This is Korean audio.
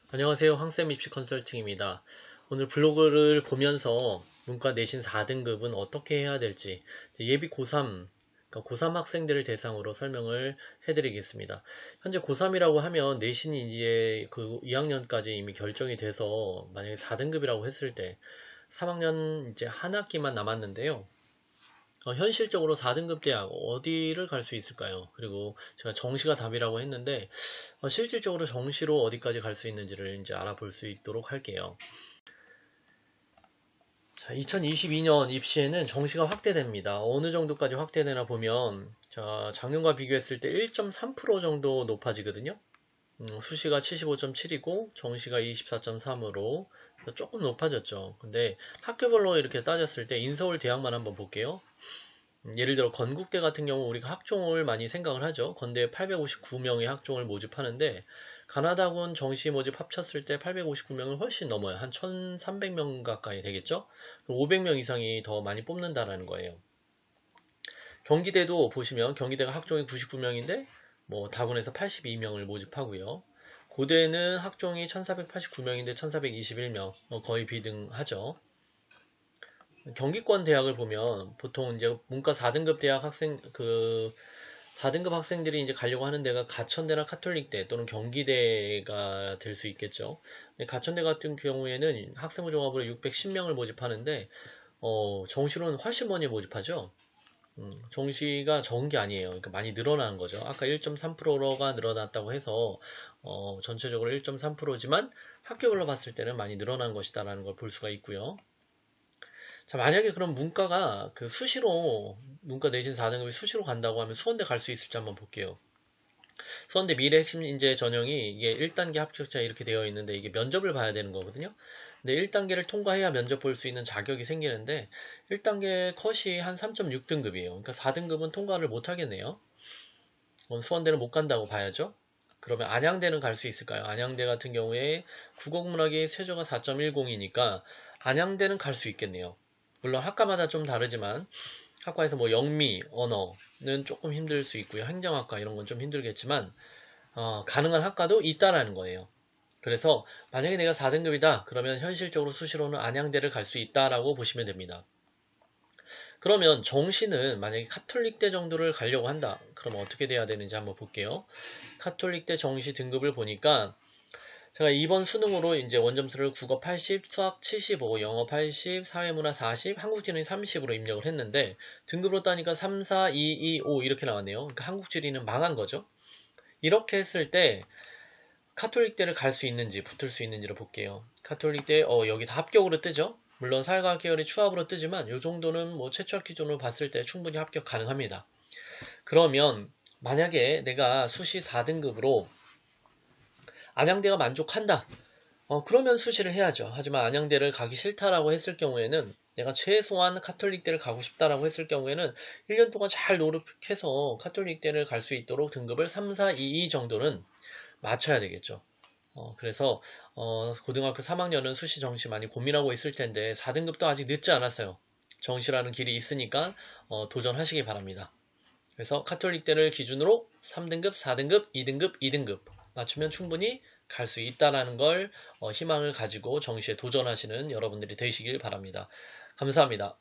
안녕하세요. 황쌤 입시 컨설팅입니다. 오늘 블로그를 보면서 문과 내신 4등급은 어떻게 해야 될지 예비 고3, 그러니까 고3 학생들을 대상으로 설명을 해드리겠습니다. 현재 고3이라고 하면 내신이 이제 그 2학년까지 이미 결정이 돼서 만약에 4등급이라고 했을 때 3학년 이제 한 학기만 남았는데요. 현실적으로 4등급 대학 어디를 갈 수 있을까요? 그리고 제가 정시가 답이라고 했는데 실질적으로 정시로 어디까지 갈 수 있는지를 이제 알아볼 수 있도록 할게요. 자, 2022년 입시에는 정시가 확대됩니다. 어느 정도까지 확대되나 보면 자, 작년과 비교했을 때 1.3% 정도 높아지거든요. 수시가 75.7이고 정시가 24.3으로 조금 높아졌죠. 근데 학교별로 이렇게 따졌을 때 인서울 대학만 한번 볼게요. 예를 들어 건국대 같은 경우 우리가 학종을 많이 생각을 하죠. 건대에 859명의 학종을 모집하는데 가나다군 정시 모집 합쳤을 때 859명을 훨씬 넘어요. 한 1300명 가까이 되겠죠. 500명 이상이 더 많이 뽑는다라는 거예요. 경기대도 보시면 경기대가 학종이 99명인데 뭐 다군에서 82명을 모집하고요. 고대는 학종이 1489명인데 1421명 거의 비등하죠. 경기권 대학을 보면 보통 이제 문과 4등급 대학 학생 4등급 학생들이 이제 가려고 하는 데가 가천대나 카톨릭대 또는 경기대가 될 수 있겠죠. 가천대 같은 경우에는 학생부 종합으로 610명을 모집하는데 정시로는 훨씬 많이 모집하죠. 정시가 적은 게 아니에요. 그러니까 많이 늘어난 거죠. 아까 1.3%가 늘어났다고 해서 전체적으로 1.3%지만 학교별로 봤을 때는 많이 늘어난 것이다라는 걸 볼 수가 있고요. 자, 만약에 그럼 문과가 그 수시로, 문과 내신 4등급이 수시로 간다고 하면 수원대 갈 수 있을지 한번 볼게요. 수원대 미래 핵심 인재 전형이 이게 1단계 합격자 이렇게 되어 있는데 이게 면접을 봐야 되는 거거든요. 근데 1단계를 통과해야 면접 볼 수 있는 자격이 생기는데 1단계 컷이 한 3.6등급이에요. 그러니까 4등급은 통과를 못 하겠네요. 그럼 수원대는 못 간다고 봐야죠. 그러면 안양대는 갈 수 있을까요? 안양대 같은 경우에 국어국문학의 최저가 4.10이니까 안양대는 갈 수 있겠네요. 물론 학과마다 좀 다르지만 학과에서 뭐 영미, 언어는 조금 힘들 수 있고요. 행정학과 이런 건 좀 힘들겠지만 가능한 학과도 있다라는 거예요. 그래서 만약에 내가 4등급이다 그러면 현실적으로 수시로는 안양대를 갈 수 있다라고 보시면 됩니다. 그러면 정시는 만약에 카톨릭대 정도를 가려고 한다. 그러면 어떻게 돼야 되는지 한번 볼게요. 카톨릭대 정시 등급을 보니까 제가 이번 수능으로 이제 원점수를 국어 80, 수학 75, 영어 80, 사회문화 40, 한국지능 30으로 입력을 했는데 등급으로 따니까 3, 4, 2, 2, 5 이렇게 나왔네요. 그러니까 한국지리는 망한 거죠. 이렇게 했을 때 카톨릭대를 갈 수 있는지 붙을 수 있는지를 볼게요. 카톨릭대 여기 다 합격으로 뜨죠. 물론 사회과학 계열이 추합으로 뜨지만 이 정도는 뭐 최초 기준으로 봤을 때 충분히 합격 가능합니다. 그러면 만약에 내가 수시 4등급으로 안양대가 만족한다. 그러면 수시를 해야죠. 하지만 안양대를 가기 싫다라고 했을 경우에는 내가 최소한 카톨릭대를 가고 싶다라고 했을 경우에는 1년 동안 잘 노력해서 카톨릭대를 갈 수 있도록 등급을 3, 4, 2, 2 정도는 맞춰야 되겠죠. 그래서 고등학교 3학년은 수시 정시 많이 고민하고 있을 텐데 4등급도 아직 늦지 않았어요. 정시라는 길이 있으니까 도전하시기 바랍니다. 그래서 카톨릭대를 기준으로 3등급, 4등급, 2등급, 2등급 맞추면 충분히 갈 수 있다는 걸 희망을 가지고 정시에 도전하시는 여러분들이 되시길 바랍니다. 감사합니다.